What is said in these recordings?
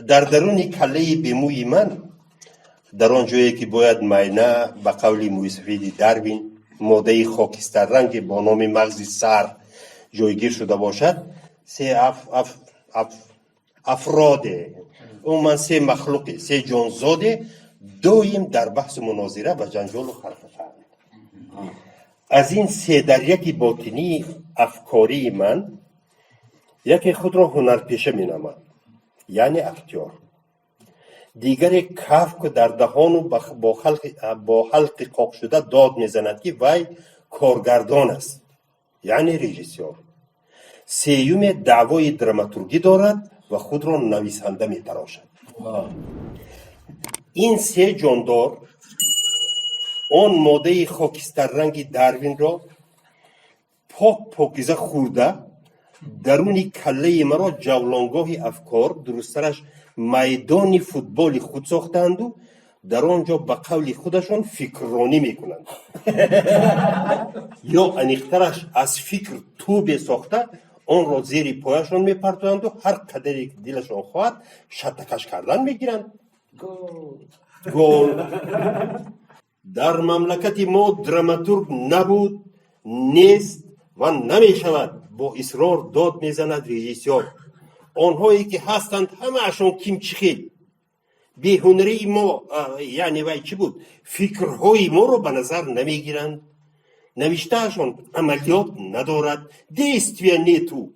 در درون کله بیموی من، در آن جایی که باید معاینه به قول موسفید داروین ماده خاکستر رنگ با نام مغز سر جایگیر شده باشد، سه افراده اون من سه مخلوقه، سه جانزاده دویم در بحث مناظره و جنجال و خرخشند. از این سه در یکی باطنی افکاری من، یکی خود را هنرپیشه می نامد، یعنی اکتیار. دیگر کف که در دهان و با حلق قاق شده داد میزند که وی کارگردان است، یعنی رژیسور. سیوم دعوای دراماتورگی دارد و خود را نویسنده می تراشد. این سه جاندار آن ماده خاکستر رنگ داروین را پاکیزه خورده درون کله مرا جولانگاه افکار، درسترش میدان فوتبال خود ساختند و در آنجا به قول خودشان فکرانی میکنند یا انیخترش از فکر توبه ساخته آن را زیر پایشان میپرتند و هر قدری که دلشان خواهد شتکش کردن میگیرند. گل. در مملکت ما دراماتورگ نبود، نیست و نمیشود. با اصرار داد میزند رژیسور. آنهایی که هستند همه اشون کیمچخیل. بیهنری ما، یعنی وای چی بود، فکرهای ما رو به نظر نمیگیرند. نوشتهشون عملیات ندارد، دیست و نیتو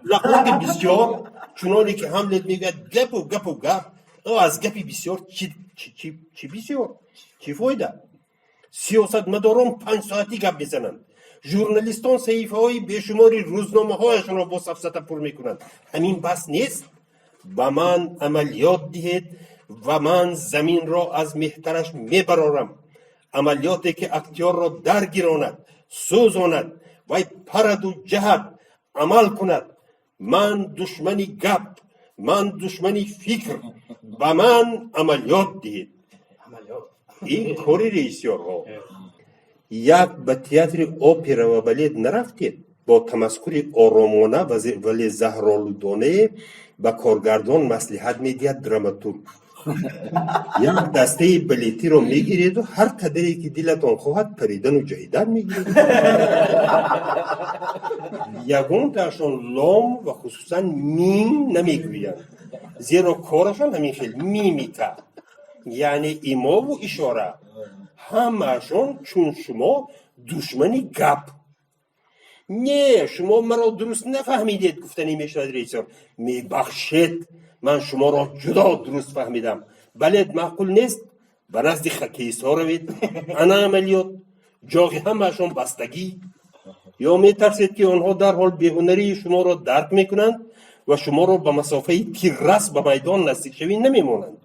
لقلق بسیار، چونانی که هملت میگه گپ و گپ و گپ. از گپی بسیار چی بسیار چی فایده؟ سیاست مداران 5 ساعتی گپ میزنند، ژورنالیستان صحیفه های بیشماری روزنامه هایشون را با سفسطه پر میکنند. همین بس نیست؟ به من عملیات دهید و من زمین را از مهترش میبرارم. عملیاتی که اکتیار را درگیراند، سوزاند و پرد و جهد عمل کند. من دشمنی گپ، من دشمنی فکر، به من عملیات دهید. این کاری رئیسیار ها. یک به تئاتر اپرا و بالت نرفتید با تمسخر آرامانه ولی زهرآلودانه به کارگردان مصلحت میدهد دراماتورگ. یک دسته بلیتی رو میگیرید و هر قدری که دلتان خواهد پریدن و جهیدن میگیرید. یگان تاشون لام و خصوصا میم نمیگویند، زیرا کارشان همین خیلی میمیکه، یعنی ایما و اشاره. همهشون چون شما دشمنی گپ. نه شما مرا درست نفهمیدید گفتنی میشود رئیسور. میبخشید من شما را جدا درست فهمیدم. بلد معقول نیست به نزد خکیس ها روید، انا عملیات جاغی همهشون بستگی. یا میترسید که آنها در حال بیهنری شما را درک میکنند و شما را به مسافه تیررس به میدان نزدیک شوید نمیمانند.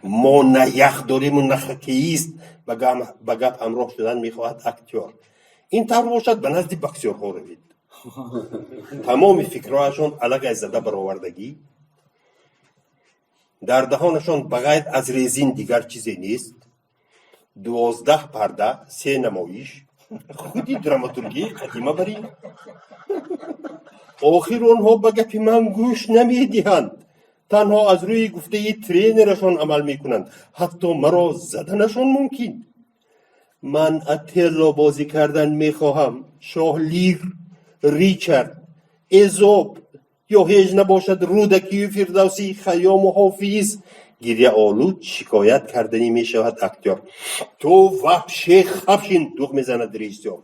ما نه یخ داریم و نه خکیست به گپ همراه شدن میخواهد اکتیار. این طور باشد به نزد بکسیورها روید. تمام فکرهایشان علاقه زده برآوردگی، در دهانشان بغیر از ریزین دیگر چیزی نیست. 12 پرده، 3 نمایش، خودی دراماتورگی قدیمه بری. آخر آنها به گپ من گوش نمیدهند، تنها از روی گفته ترینرشان عمل میکنند. حتی مرا زدنشان ممکن. من اتلا بازی کردن میخواهم، شاه لیر، ریچارد، ایزوب، یا هیچ نباشد رودکی و فردوسی، خیام و حافظ. گریه آلود شکایت کردنی میشود اکتیار. تو وحشه خفشین دوغ میزند رئیسیار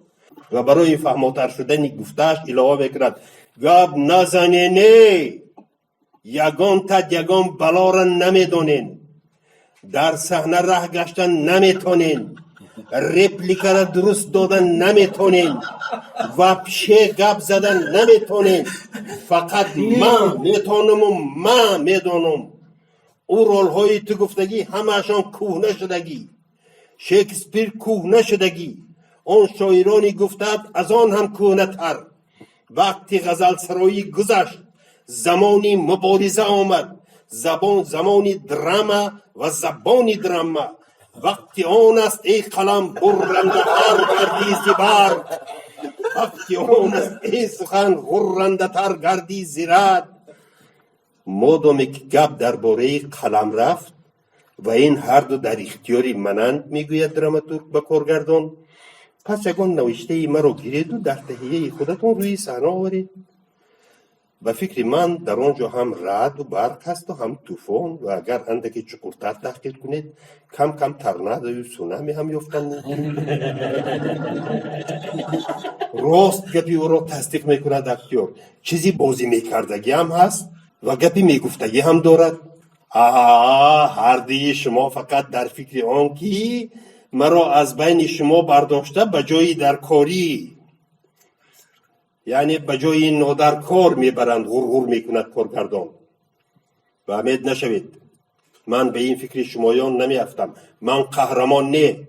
و برای فهماتر شدن گفتهش علاوه میکند گپ نزنینه، یگان تد یگان بلا را نمیدونین، در صحنه ره گشتن نمیتونین، رپلیکا را درست دادن نمیتونین، وحشه گپ زدن نمیتونین. فقط من میتونم و من میدونم. او رول های تو گفتگی همهشان کهنه شدگی. شکسپیر کهنه شدگی. آن شاعرانی گفتند از آن هم کهنه تر. وقتی غزل سرایی گذشت، زمانی مبارزه آمد. زمانی دراما و زبانی دراما. وقتی آن است ای قلم برنده تر گردی زبرد. وقتی آن است ای سخن غرنده تر گردی زرد. مادامی که گپ درباره قلم رفت و این هر دو در اختیاری منند میگوید دراماتورگ به کارگردان، پس یگان نوشته ای مرا گیرید و در تهیه خودتون روی صحنه آورید. به فکر من در آنجا هم رعد و برق هست و هم طوفان و اگر اندکی چکورتر تحقیق کنید کم کم تورنادو و سونامی هم یفتن. راست گپی او را تصدیق میکند اختیار، چیزی بازی میکردگی هم هست و گپی میگفتگی هم دارد. هر دی شما فقط در فکر آن کی مرا از بین شما برداشته به جای در کاری، یعنی به جای نادر کار میبرند. غرغر میکند کارگردان. و امید نشوید، من به این فکر شمایان نمیافتم. من قهرمان نه،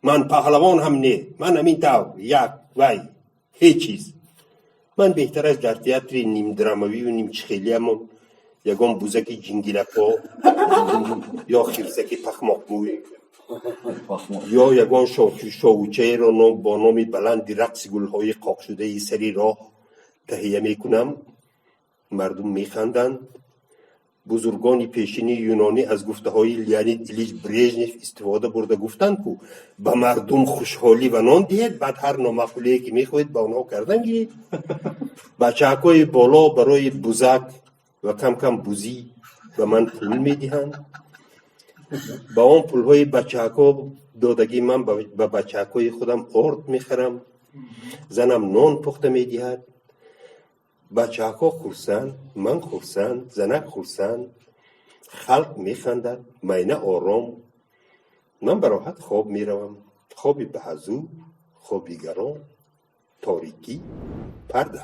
من پهلوان هم نه، من همین طور یک وای هیچ چیز. من بهترش در تئاتر نیم دراموی و نیم چخیلی همون یگان بوزک جنگیلکا یا خیرسک پخماقموی یا یگان شاوچه را با نام بلند رقص گلهای قاق شده ای سری راه تهیه میکنم. مردم میخندند. بزرگان پیشین یونانی از گفته های لیانید ایلیچ بریژنف استفاده برده گفتند که به مردم خوشحالی و نان دهید، بعد هر نامقوله‌ای که میخواهید به آنها کردن گیرید. بچه‌های بالا برای بوزک و کم کم بوزی به من پول میدهند. با آن پولهای بچه‌ها دادگی من به بچه‌های خودم آرد میخرم. زنم نان پخته میدهد. بچه‌ها خورسند، من خورسند، زنک خورسند، خلق میخندد، مینه آرام. من به راحت خواب میروم. خوابی به حضور، خوابی گرام، تاریکی، پرده.